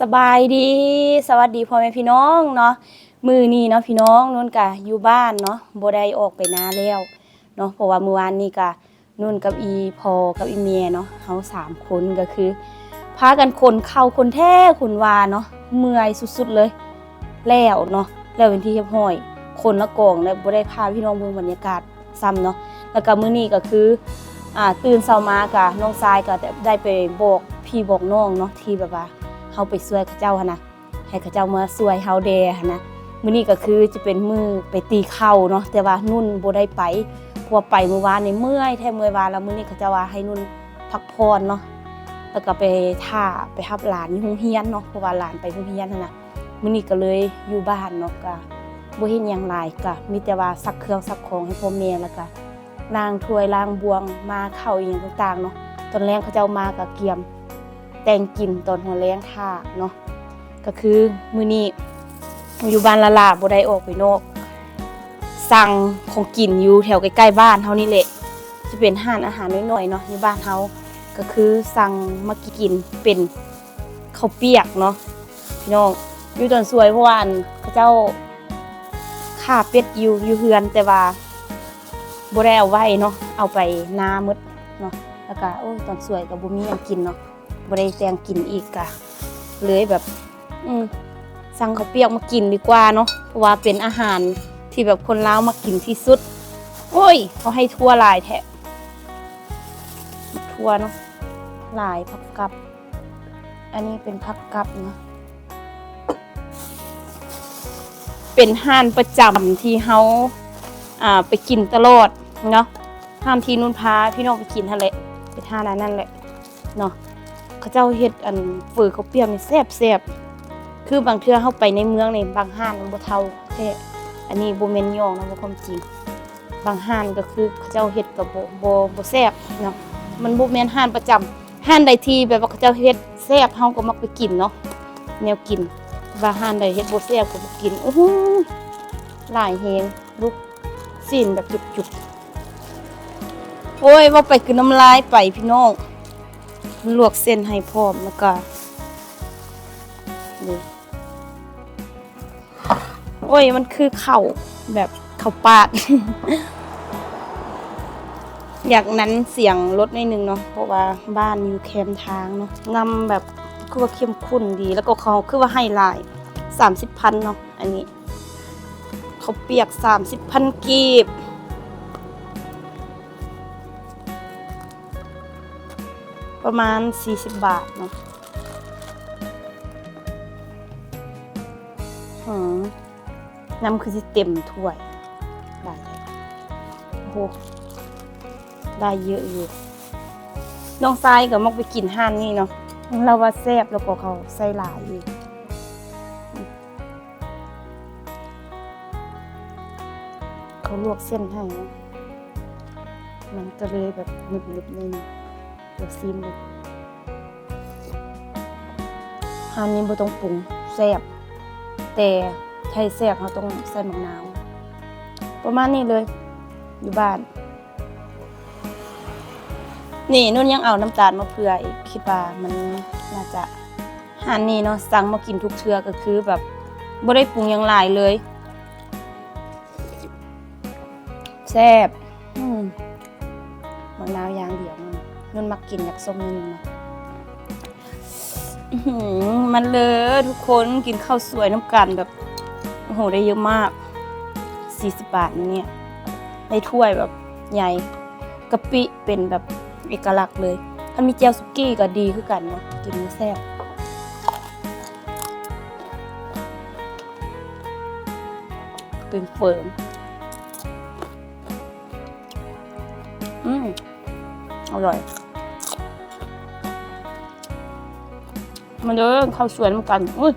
สบายดีสวัสดีพ่อแม่พี่น้องเนาะมื้อนี้เนาะพี่น้องนุ่นกะอยู่บ้านเนาะบ่ได้ออกไปนาแล้วเนาะเพราะว่าเมื่อวานนี้กะนุ่นกับอีพ่อกับอีเมียเนาะเฮา3คนก็คือพากันขนข้าวขนแท้ขนวาเนาะเมื่อยสุดๆเลยแล้วเนาะแล้วเป็นที่เรียบร้อยคนละกองแล้วบ่ได้พาพี่น้องเบิ่งบรรยากาศซ้ำเนาะแล้วก็มื้อนี้ก็คือตื่นเช้ามากะน้องทรายก็ได้ไปบอกพี่บอกน้องเนาะที่แบบว่าเฮาไปช่วยเขาเจ้าหั่นน่ะให้เขาเจ้ามาช่วยเฮาแดหั่นนะมื้อนี้ก็คือจะเป็นมื้อไปตีข้าวเนาะแต่ว่านุ่นบ่ได้ไปเพราะว่าไปเมื่อวานนี่เมื่อยแท้เมื่อยวานแล้วมื้อนี้เขาเจ้าว่าให้นุ่นพักผ่อนเนาะแล้วก็ไปไปรับหลานอยู่โรงเรียนเนาะเพราะว่าหลานไปโรงเรียนหั่นน่ะมื้อนี้ก็เลยอยู่บ้านเนาะก็บ่เฮ็ดหยังหลายก็มีแต่ว่าซักเครื่องซักของให้พ่อแม่แล้วก็ล้างถ้วยล้างบวงมาเข้าอีหยังต่างๆเนาะตอนแรกเขาเจ้ามาก็เกียมแต่งกินตอนหัวแรงท่าเนาะก็คือมื้อนี้อยู่บ้านละลาบ่ได้ออกไปนอกสั่งของกินอยู่แถวใกล้ๆบ้านเฮานี่แหละจะเป็นร้านอาหารน้อยๆเนาะอยู่บ้านเฮาก็คือสั่งมากินเป็นข้าวเปียกเนาะพี่น้องอยู่ตอนสวยเพราะว่าเขาเจ้าฆ่าเป็ดอยู่เฮือนแต่ว่าบ่ได้เอาไว้เนาะเอาไปนาหมดเนาะแล้วก็โอ้ตอนสวยก็บ่มีหยังกินเนาะบ่ได้แต่งกินอีกก็เลยแบบสั่งข้าวเปียกมากินดีกว่าเนาะเพราะว่าเป็นอาหารที่แบบคนลาวมากินที่สุดโอ้ยเขาให้ทั่วหลายแท้ทั่วเนาะหลายผักกับอันนี้เป็นผักกับเนาะเป็นห้านประจำที่เฮาไปกินตลอดเนาะห้านที่นุ่นพาพี่น้องไปกินนั่นแหละเป็นห้านนั่นแหละเนาะเขาเจ้าเฮ็ดอันฝือข้าวเปียกนี่แซ่บๆคือบางเทื่อเฮาไปในเมืองนี่บางห้านมันบ่เท่าแท้อันนี้บ่แม่นย่องนะบ่ความจริงบางห้านก็คือเขาเจ้าเฮ็ดก็บ่แซ่บเนาะมันบ่แม่นห้านประจำห้านใดที่แบบว่าเขาเจ้าเฮ็ดแซ่บเฮาก็มักไปกินเนาะแนวกินว่าห้านใดเฮ็ดบ่แซ่บก็บ่กินโอ้โหหลายแฮงลูกซีนแบบจุกๆโอ้ยว่าไปคือน้ำลายไปพี่น้องลวกเส้นให้พร้อมแล้วก็นี่โอ้ยมันคือข้าวแบบข้าวปาด อยากนั้นเสียงรถนิดนึงเนาะเพราะว่าบ้านอยู่แคมทางเนาะนำแบบคือว่าเข้มข้นดีแล้วก็เขาคือว่าให้ลาย30,000เนาะอันนี้เขาเปียก30,000กีบประมาณ40 บาทเนาะน้ำคือสิเต็มถ้วยได้เลยโอ้โหได้เยอะอยู่น้องทรายก็มักไปกินห้านนี่เนาะเราว่าแซ่บแล้วก็เขาใส่หลายอยู่เขาลวกเส้นให้นะมันก็เลยแบบหนึบๆนิดนึงเดี๋ยวซีมเลยห้านนี้บ่ต้องปรุงแซ่บแต่ใช้แซ่บเราต้องใส่มะนาวประมาณนี้เลยอยู่บ้านนี่นุ่นยังเอาน้ำตาลมาเผื่ออีกคิดว่ามันน่าจะห้านนี้เนาะสั่งมากินทุกเทื่อก็คือแบบบ่ได้ปรุงอย่างหลายเลยแซ่บมะนาวอย่างเดียวนุ่นมักกินอยากส้มนิดนึงเนาะมันเลยทุกคนกินข้าวสวยน้ำกันแบบโอ้โหได้เยอะมาก40 บาทเนี่ยในถ้วยแบบใหญ่กะปิเป็นแบบเอกลักษณ์เลยถ้ามีแจ่วสุกี้ก็ดีคือกันเนาะกินแซ่บเป็นเฟิร์มอร่อยมันเด้อข้าวสวยน้ำกันอุ้ย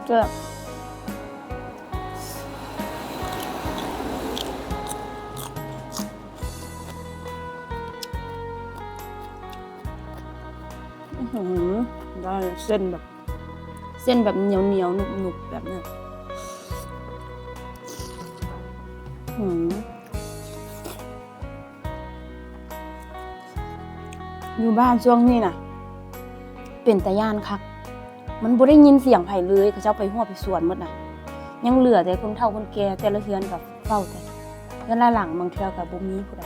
เจ้าได้เส้นแบบ เส้นแบบเหนียวเหนียวหนุบหนุบแบบนั้นอยู่บ้านช่วงนี้น่ะเป็นตาย่านคักมันบ่ได้ยินเสียงไผเลยเขาเจ้าไปหัวไปสวนหมดน่ะยังเหลือแต่คนเฒ่าคนแก่แต่ละเฮือนกับเฝ้าแต่เฮือนละหลังบางเทื่อก็บ่มีผู้ใด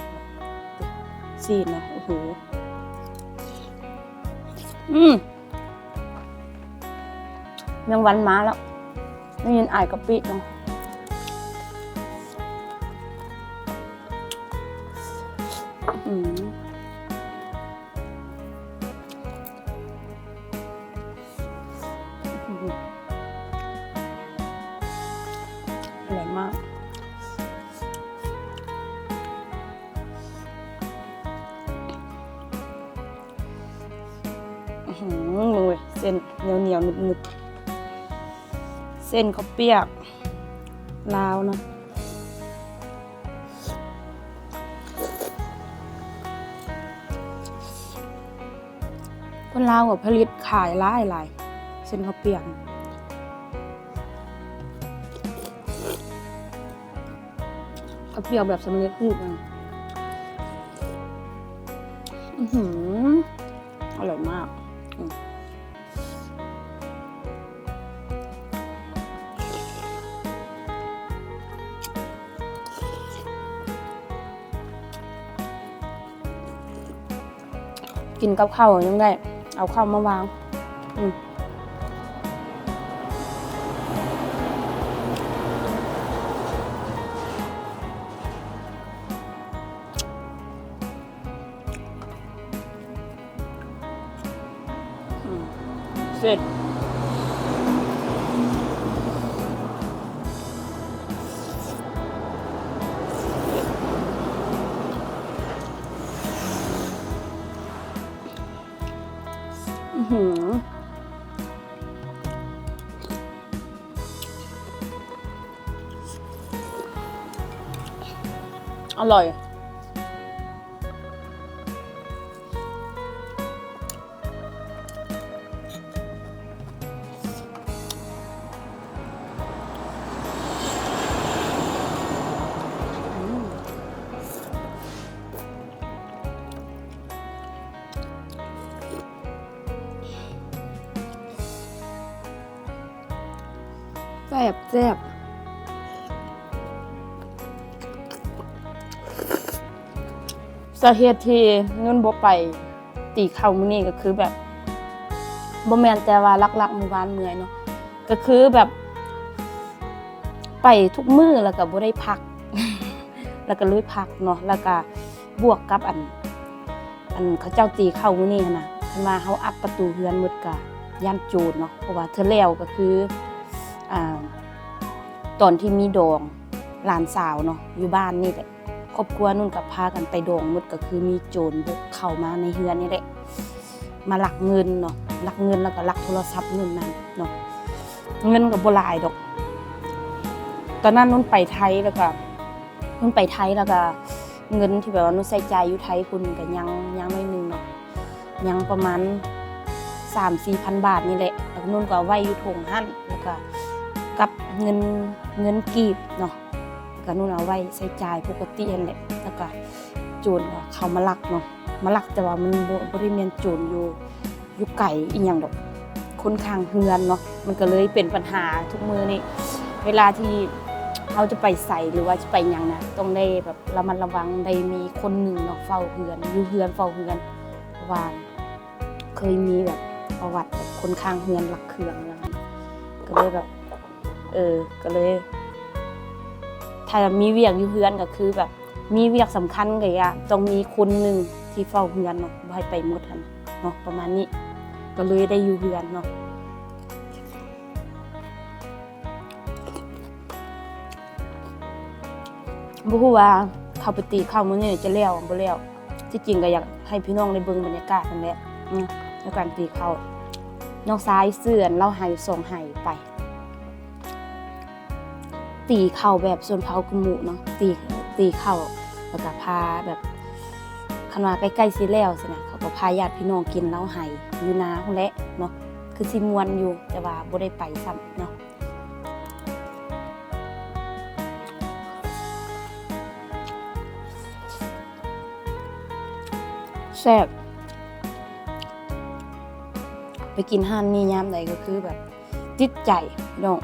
ซีนเนาะโอ้โหยังวันมาแล้วได้ยินอายกะปิเนาะอร่อยมากมึงเว้ยเส้นเหนียวเหนียวหนึบๆเส้นข้าวเปียกลาวเนาะคนลาวก็ผลิตขายหลายเส้นข้าวเปียกข้าวเปียกแบบสำเร็จรูปนะอร่อยมากกินกับข้าวยังได้เอาข้าวมาวางเสร็จอร่อยแซ่บสาเหตุที่นุ่นบ่ไปตีข้าวมื้อนี้ก็คือแบบบ่แม่นแต่ว่าลักๆมื้อวานเมื่อยเนาะก็คือแบบไปทุกมื้อแล้วก็บ่ได้พัก แล้วก็เลยพักเนาะแล้วก็บวกกับอันเขาเจ้าตีข้าวมื้อนี้นะคันว่าเฮาอัดประตูเรือนหมดก็ย่านโจรเนาะเพราะว่าเธอแล้วก็คือตอนที่มีดองหลานสาวเนาะอยู่บ้านนี่แหละครอบครัวนุ่นกับพากันไปดองหมดก็คือมีโจรบุกเข้ามาในเฮือนนี่แหละมาลักเงินเนาะลักเงินแล้วก็ลักโทรศัพท์นุ่นนั่นเนาะเงินก็บ่หลายดอกตอนนั้นนุ่นไปไทยแล้วก็เงินที่แบบว่านุ่นใส่ใจอยู่ไทยคุณก็ยังน้อยนึงเนาะยังประมาณ 3-4,000 บาทนี่แหละแล้วนุ่นก็ไว้อยู่ถุงหั่นแล้วก็กับเงินกีบเนาะก็นุ่นเอาไว้ใช้จ่ายปกตินั่นแหละแล้วก็โจรก็เข้ามาลักเนาะมาลักแต่ว่ามันบ่ได้แม่นโจรอยู่ไกลอีหยังดอกคนข้างเฮือนเนาะมันก็เลยเป็นปัญหาทุกมื้อนี้เวลาที่เราจะไปใส่หรือว่าจะไปหยังนะต้องได้แบบระมัดระวังได้มีคนหนึ่งเนาะเฝ้าเฮือนอยู่เฮือนเฝ้าเฮือนเพราะว่าเคยมีแบบประวัติแบบคนข้างเฮือนลักเครื่องแล้วก็เลยแบบก็เลยถ้ามีเวียกอยู่เฮือนก็คือแบบมีเวียกสำคัญก็อย่าต้องมีคนหนึ่งที่เฝ้าเฮือนเนาะบ่ให้ไปหมดหั่นเนาะประมาณนี้ก็เลยได้อยู่เฮือนเนาะบ่ฮู้ว่าเขาไปตีข้าวมื้อนี้จะแล้วบ่แล้วที่จริงก็อยากให้พี่น้องได้เบิ่งบรรยากาศนั่นแหละในการตีข้าวน้องสายเสื่อนเล่าให้ส่งให้ไปตีเข่าแบบส่วนเผากุมุเนาะตีเข่าแล้วก็พาแบบคันว่าใกล้ๆสิแล้วสินะเขาก็พาญาติพี่น้องกินเหล้าไห้อยู่นาพุ่นแหละเนาะ คือสิม่วนอยู่แต่ว่าบ่ได้ไปซ้ำเนาะแซ่บไปกินห้านนี่ยามใดก็คือแบบจิตใจพี่น้อง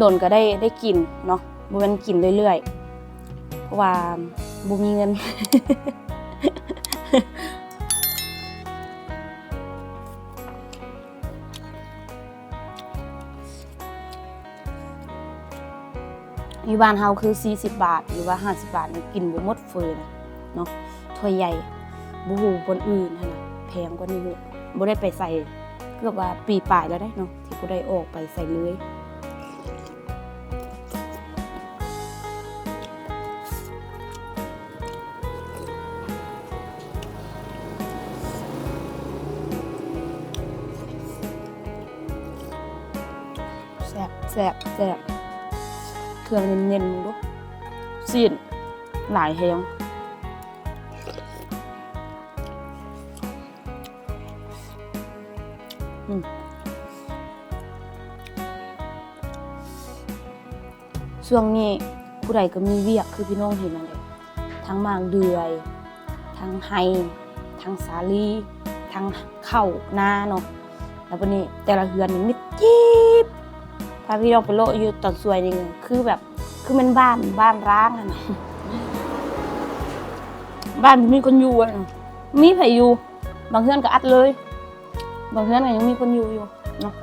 ดนๆก็ได้กินเนาะบ่แม่นกินเรื่อยๆเพราะว่าบ่มีเงิน อยู่บ้านเฮาคือ40 บาทหรือว่า50 บาทนี่กินบ่หมดเฟือนะเนาะถ้วยใหญ่บ่ฮู้บนอื่นหั่นน่ะแพงกว่านี้บ่ได้ไปใส่เกือบว่าปีปลายแล้วเด้เนาะที่บ่ได้ออกไปใส่เลยแซ่บแซ่บแซ่บเครื่องเน้นๆมึงดูซีนหลายแฮงช่วงนี้ผู้ใดก็มีเวียกคือพี่น้องเห็นนั่นแหละทั้งมางเดือยทั้งไฮทั้งสาลีทั้งเข้านาเนาะแล้ววันนี้แต่ละเฮือนนี่มิดจิ๊บพาพี่น้องไปโลอยู่ตอนสวยนี่คือแบบคือมันบ้านร้างอะนะบ้านมีคนอยู่อะมีไผอยู่บางเฮือนก็อัดเลยบางเฮือนก็ยังมีคนอยู่เนาะ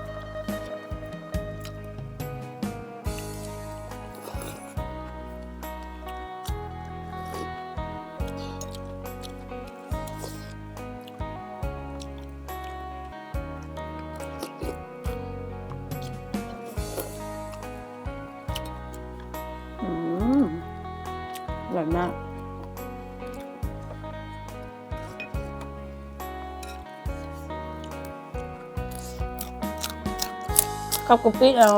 อร่อยมากกับกะปิเอา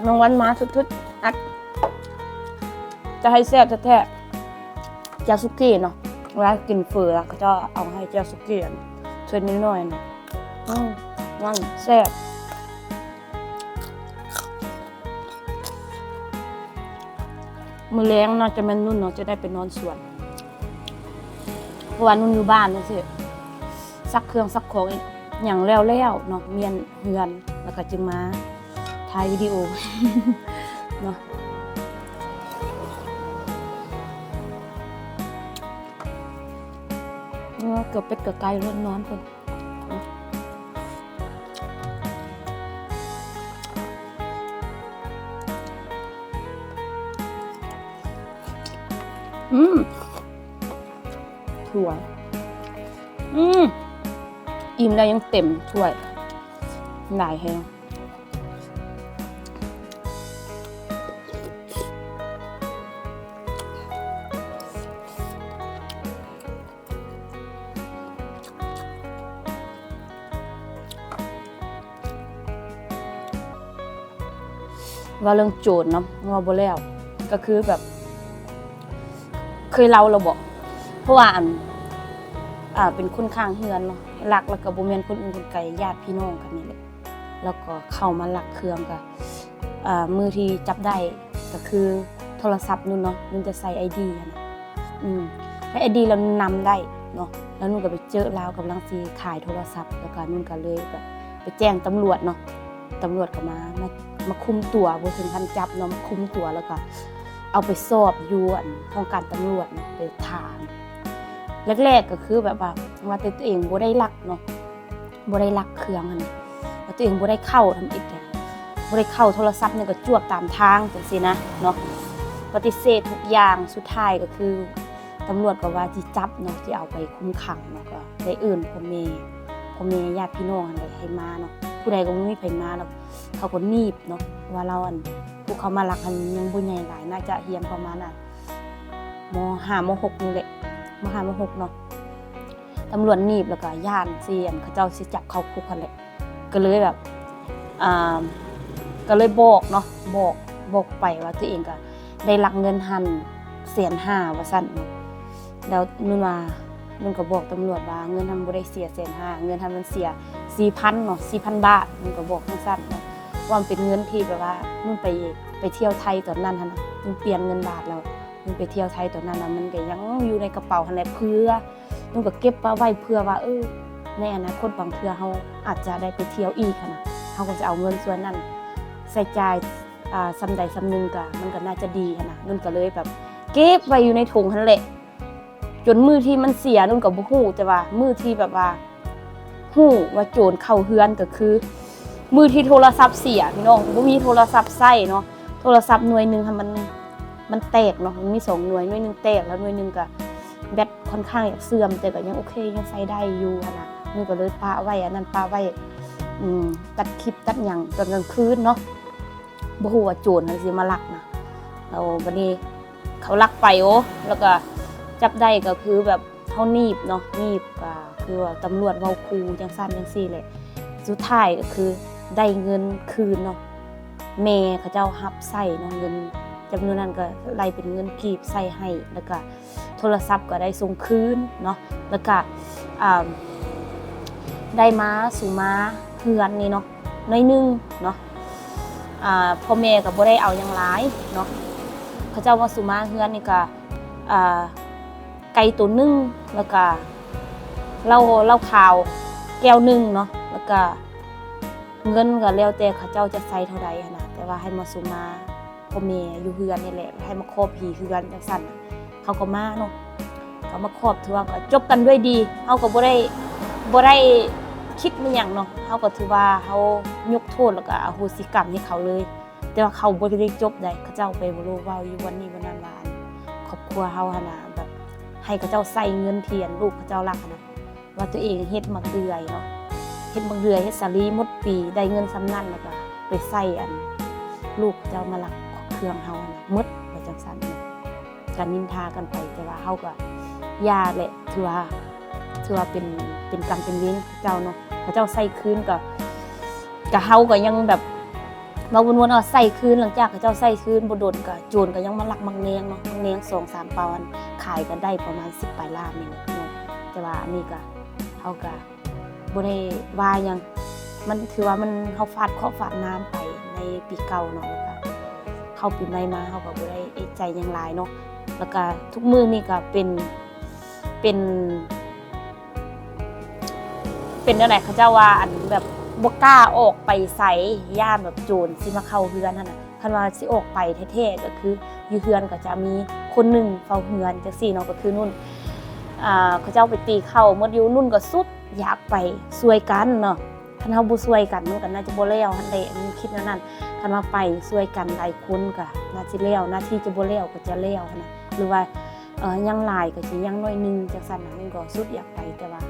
น้องวันมาทุดๆอัดจะให้แซ่บแท้ๆเจ้าสุกี้เนาะเวลากินเฟอเขาจะเอาให้เจ้าสุกี้ช่วยนิดหน่อยนะนั่นแซ่บมื้อแลงน่าจะแม่นนุ่นเนาะจะได้ไปนอนสวนเพราะว่านุ่นอยู่บ้านนี่สิซักเครื่องซักของอย่างแล้วเนาะเมียนเฮือนแล้วก็จึงมาถ่ายวิดีโอ เนาะเกือบเป็ดเกือบไก่ร้อนนอนคนถ้วยอิ่มแล้วยังเต็มถ้วยหลายแฮงว่าเรื่องโจรเนาะว่าบ่แล้วก็คือแบบเคยเล่าเราบอกเพราะว่าเป็นคนข้างเฮือนเนาะลักแล้วก็บ่แม่นคนอื่นคนไกลญาติพี่น้องกันนี่แหละแล้วก็เข้ามาลักเครื่องก็มือที่จับได้ก็คือโทรศัพท์นู่นเนาะนุ่นจะใส่ ID นะให้ ID แล้วนำได้เนาะแล้วนุ่นก็ไปเจอลาวกำลังสิขายโทรศัพท์แล้วก็นุ่นก็เลยแบบไปแจ้งตำรวจเนาะตำรวจก็มาคุมตัวบ่ถึงขั้นจับเนาะคุมตัวแล้วก็เอาไปสอบอยู่ห้องการตำรวจไปถามแรกๆก็คือแบบว่าตัวเองบ่ได้ลักเนาะบ่ได้ลักเครื่องนะว่าตัวเองบ่ได้เข้าทำอิฐเนี่ยบ่ได้เข้าโทรศัพท์เนี่ยก็จวกตามทางจังซี่นะเนาะปฏิเสธทุกอย่างสุดท้ายก็คือตำรวจก็ว่าสิจับเนาะสิเอาไปคุมขังเนาะก็ได้เอิ้นพ่อแม่ญาติพี่น้องให้มาเนาะผู้ใดก็บ่มีไผมาเนาะเขาก็นีบเนาะว่าเราพวกเขามาลักยังบ่ใหญ่หลายน่าจะเรียนประมาณม.5 ม.6 นี่แหละม.5 ม.6 เนาะตำรวจนีบแล้วก็ย่านเสียนเขาเจ้าสิจับเข้าคุกกันแหละก็เลยแบบก็เลยบอกเนาะบอกไปว่าตัวเองก็ได้ลักเงินหัน150,000ว่าซั่นเนาะแล้วนุ่นก็บอกตำรวจว่าเงินทำบ่ได้เสีย150,000เงินทำมันเสีย 4,000เนาะ4,000 บาทมันก็บอกสั้นๆเนาะว่ามันเป็นเงินที่แบบว่านุ่นไปเที่ยวไทยตอนนั้นนะมันเปลี่ยนเงินบาทแล้วนุ่นไปเที่ยวไทยตอนนั้นนะมันก็ยังอยู่ในกระเป๋าหั่นแหละเพื่อนุ่นก็เก็บไว้เพื่อว่าในอนาคตบางเทื่อเฮาอาจจะได้ไปเที่ยวอีกนะเฮาก็จะเอาเงินส่วนนั้นใส่จ่ายซำใดซำหนึงก็มันก็น่าจะดีนะนุ่นก็เลยแบบเก็บไว้อยู่ในถุงหั่นแหละจนมื้อที่มันเสียนุ่นก็บ่ฮู้แต่ว่ามื้อที่แบบว่าฮู้ว่าโจรเข้าเฮือนก็คือมื้อที่โทรศัพท์เสียพี่น้องบ่มีโทรศัพท์ใช้เนาะโทรศัพท์หน่วยนึงค่ะมันแตกเนาะมันมี2หน่วยนึงแตกแล้วหน่วยนึงก็แบตค่อนข้างอยากเสื่อมแต่ก็ยังโอเคยังใช้ได้อยู่นะนี่ก็เลยปาไว้อันนั้นปาไว้ตัดคลิปตัดหยังตอนกลางคืนเนาะบ่ฮู้ว่าโจรมันสิมาลักนะแล้วบัดนี้เขาลักไปแล้วก็จับได้ก็คือแบบเฮานีบเนาะนีบก็คือว่าตำรวจเว้าคูจังซั่นจังซี่แหละสุดท้ายก็คือได้เงินคืนเนาะแม่เขาเจ้ารับใช้เนาะเงินจำนวนนั้นก็ไล่เป็นเงินกีบใส่ให้แล้วก็โทรศัพท์ก็ได้ส่งคืนเนาะแล้วก็ได้มาสู่มาเฮือนนี่เนาะน้อยนึงเนาะพ่อแม่ก็บ่ได้เอาหยังหลายเนาะเขาเจ้าว่าสู่มาเฮือนนี่ก็ไก่ตัวนึงแล้วก็เหล้าขาวแก้วนึงเนาะแล้วก็เงินก็แล้วแต่เขาเจ้าจะใส่เท่าใดนะแต่ว่าให้มาสู่มาพ่อแม่อยู่เฮือนนี่แหละให้มาครอบผีเฮือนจังซั่นเขาก็มาเนาะเขามาครอบถือว่าก็จบกันด้วยดีเฮาก็บ่ได้คิดมันหยังเนาะเฮาก็ถือว่าเฮายกโทษแล้วก็อโหสิกรรมให้เขาเลยแต่ว่าเขาบ่ได้จบได้เขาเจ้าไปบ่รู้เว้าอยู่วันนี้วันนั้นว่าครอบครัวเฮาหั่นน่ะแบบให้เขาเจ้าใส่เงินเทียนลูกเขาเจ้ารักนะว่าตัวเองเฮ็ดมักเดือยเนาะเฮ็ดมักเดือยเฮ็ดสาลีหมดปีได้เงินซำนั้นแล้วก็ไปใส่ลูกเจ้ามาลักเครื่องเฮาน่ะหมดว่าจังซั่นกันนินทากันไปแต่ว่าเฮาก็ย่าแหละถือว่าเป็นกรรมเป็นเวรเจ้าเนาะเขาเจ้าใส่คืนก็เฮาก็ยังแบบมาวนๆเอาใส่คืนหลังจากเขาเจ้าใส่คืนบ่โดนก็โจรก็ยังมาลักมักแนงเนาะมักแนง 2-3 ปอนด์ขายกันได้ประมาณ10 ปลายล้านนี่เนาะแต่ว่าอันนี้ก็เฮาก็บ่ได้ว่าหยังมันถือว่ามันเฮาฟาดเคราะห์ฟาดน้ำไปในปีเก่าเนาะแล้วก็เข้าปีใหม่มาเฮาก็บ่ได้เอะใจหยังหลายเนาะแล้วก็ทุกมื้อนี่ก็เป็นจังได๋เขาเจ้าว่าอันแบบบ่กล้าออกไปไสย่านแบบโจรสิมาเข้าเฮือนนั่นน่ะคันว่าสิออกไปแท้ๆก็คืออยู่เฮือนก็จะมีคนหนึงเฝ้าเฮือนจังซี่เนาะก็คือนุ่นเขาเจ้าไปตีเข้าหมดอยู่นุ่นก็สุดอยากไปช่วยกันเนาะคันเฮาบ่ช่วยกันมันก็น่าจะบ่แล้วหั่นแหละมันคิดแนวนั้นคันว่าไปช่วยกันหลายคนก็น่าสิแล้วหน้าที่จะบ่แล้วก็จะแล้วหั่นน่ะหรือว่ายังหลายก็สิยังน้อยนึงจังซั่นน่ะมันก็สุดอยากไปแต่ว่า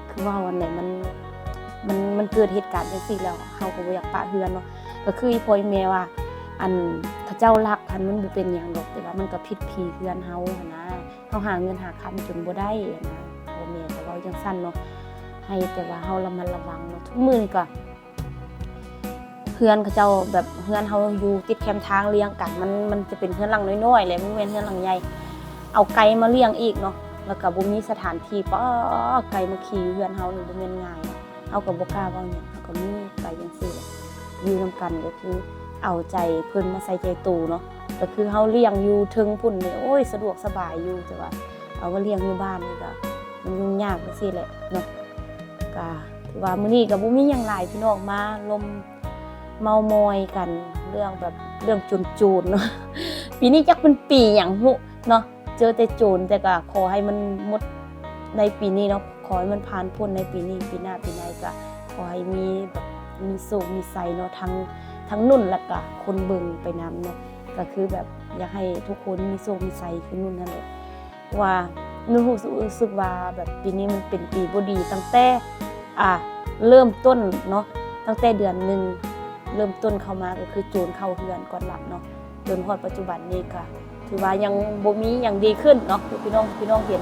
คือว่าวันไหนมันเกิดเหตุการณ์จังซี่แล้วเฮาก็บ่อยากปะเฮือนเนาะก็คืออีพ่ออีแม่ว่าอันเขาเจ้ารักมันบ่เป็นหยังดอกแต่ว่ามันก็ผิดผีเฮือนเฮาหั่นนะเฮาหาเงินหาคำจนบ่ได้นะพ่อแม่ก็เว้าจังซั่นเนาะให้แต่ว่าเฮาระมัดระวังเนาะทุกมื้อนี่ก็เฮือนเขาเจ้าแบบเฮือนเฮาอยู่ติดแคมทางเลี้ยงกันมันจะเป็นเฮือนหลังน้อยๆแหละมันแม่นเฮือนหลังใหญ่เอาไก่มาเลี้ยงอีกเนาะแล้วก็บ่มีสถานที่ไก่มาขี่เฮือนเฮานี่บ่แม่นง่ายเฮาก็บ่กล้าเว้าหยังเฮาก็มีไปจังซี่แหละอยู่นำกันก็คือเอาใจเพิ่นมาใส่ใจตู่เนาะก็คือเฮาเลี้ยงอยู่ถึงพุ่นนี่โอ้ยสะดวกสบายอยู่แต่ว่าเอามาเลี้ยงอยู่บ้านนี่ก็มันยุ่งยากจังซี่แหละเนาะก็ถือว่ามื้อนี้ก็บ่มีหยังหลายพี่น้องมาลมเมามอยกันเรื่องแบบเรื่องโจรๆเนาะปีนี้จักเป็นปีหยังหุเนาะเจอแต่โจรแต่ก็ขอให้มันหมดในปีนี้เนาะขอให้มันผ่านพ้นในปีนี้ปีหน้าปีไหนก็ขอให้มีแบบมีโชคมีชัยเนาะทั้งนุ่นแล้วก็คนเบิ่งไปนำเนาะก็คือแบบอยากให้ทุกคนมีโชคมีชัยคือนุ่นนั่นแหละว่านุ่นรู้สึกว่าแบบปีนี้มันเป็นปีบ่ดีตั้งแต่เริ่มต้นเนาะตั้งแต่เดือน1เริ่มต้นเข้ามาก็คือโจรเข้าเฮือนก่อนหลับเนาะจนฮอดปัจจุบันนี้ก็ถือว่ายังบ่มีหยังดีขึ้นเนาะพี่น้องเห็น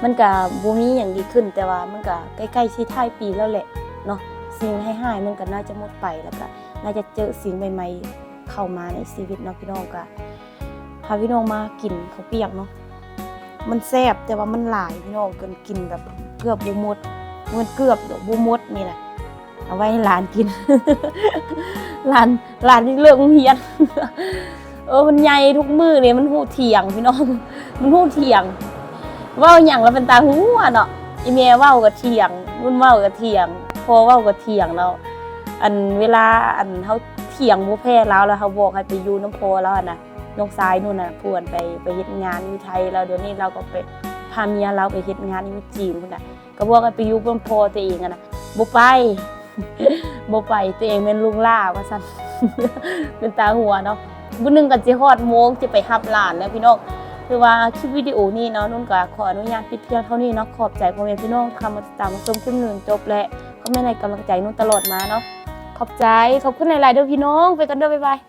มันก็บ่มีหยังดีขึ้นแต่ว่ามันก็ใกล้ๆสิท้ายปีแล้วแหละเนาะสิ่งให้มันก็น่าจะหมดไปแล้วก็น่าจะเจอสิ่งใหม่ๆเข้ามาในชีวิตเนาะพี่น้องก็พาพี่น้องมากินข้าวเปียกเนาะมันแซ่บแต่ว่ามันหลายพี่น้องเกินกินแบบเกือบบ่หมด มันเกือบบ่หมดนี่แหละเอาไว้ให้หลานกิน หลานนี่เลิกโรงเรียน มันใหญ่ทุกมื้อเลยมันฮู้เถียงพี่น้อง มันฮู้เถียงเว้าหยังแล้วเป็นตาหูเนาะอีแม่เว้าก็เถียงนุ่นเว้าก็เถียงพ่อเว้าก็เถียงแล้วอันเวลาอันเฮาเถียงบ่แพ้แล้วเฮาบอกให้ไปอยู่น้ำพ่อแล้วน่ะน้องชายนู่นน่ะพวนไปเฮ็ดงานอยู่ไทยแล้วเดี๋ยวนี้เราก็ไปพาเมียเราไปเฮ็ดงานอยู่จีนพุ่นน่ะก็บอกให้ไปอยู่กับพ่อตัวเองน่ะบ่ไป บ่ไปตัวเองเป็นลุงล่าว่าซั่น เป็นตาหัวเนาะมื้อนึงก็สิฮอดโมงสิไปรับหลานแล้วพี่น้องคือว่าคลิปวิดีโอนี้เนาะนุ่นก็ขออนุญาตปิดเพียงเท่านี้เนาะขอบใจพ่อแม่พี่น้องคำมาติดตามมาชมคลิปนึงจบและก็แม่ในกำลังใจนุ่นตลอดมาเนาะขอบคุณหลายๆเด้อพี่น้องไปกันเด้อบ๊ายบาย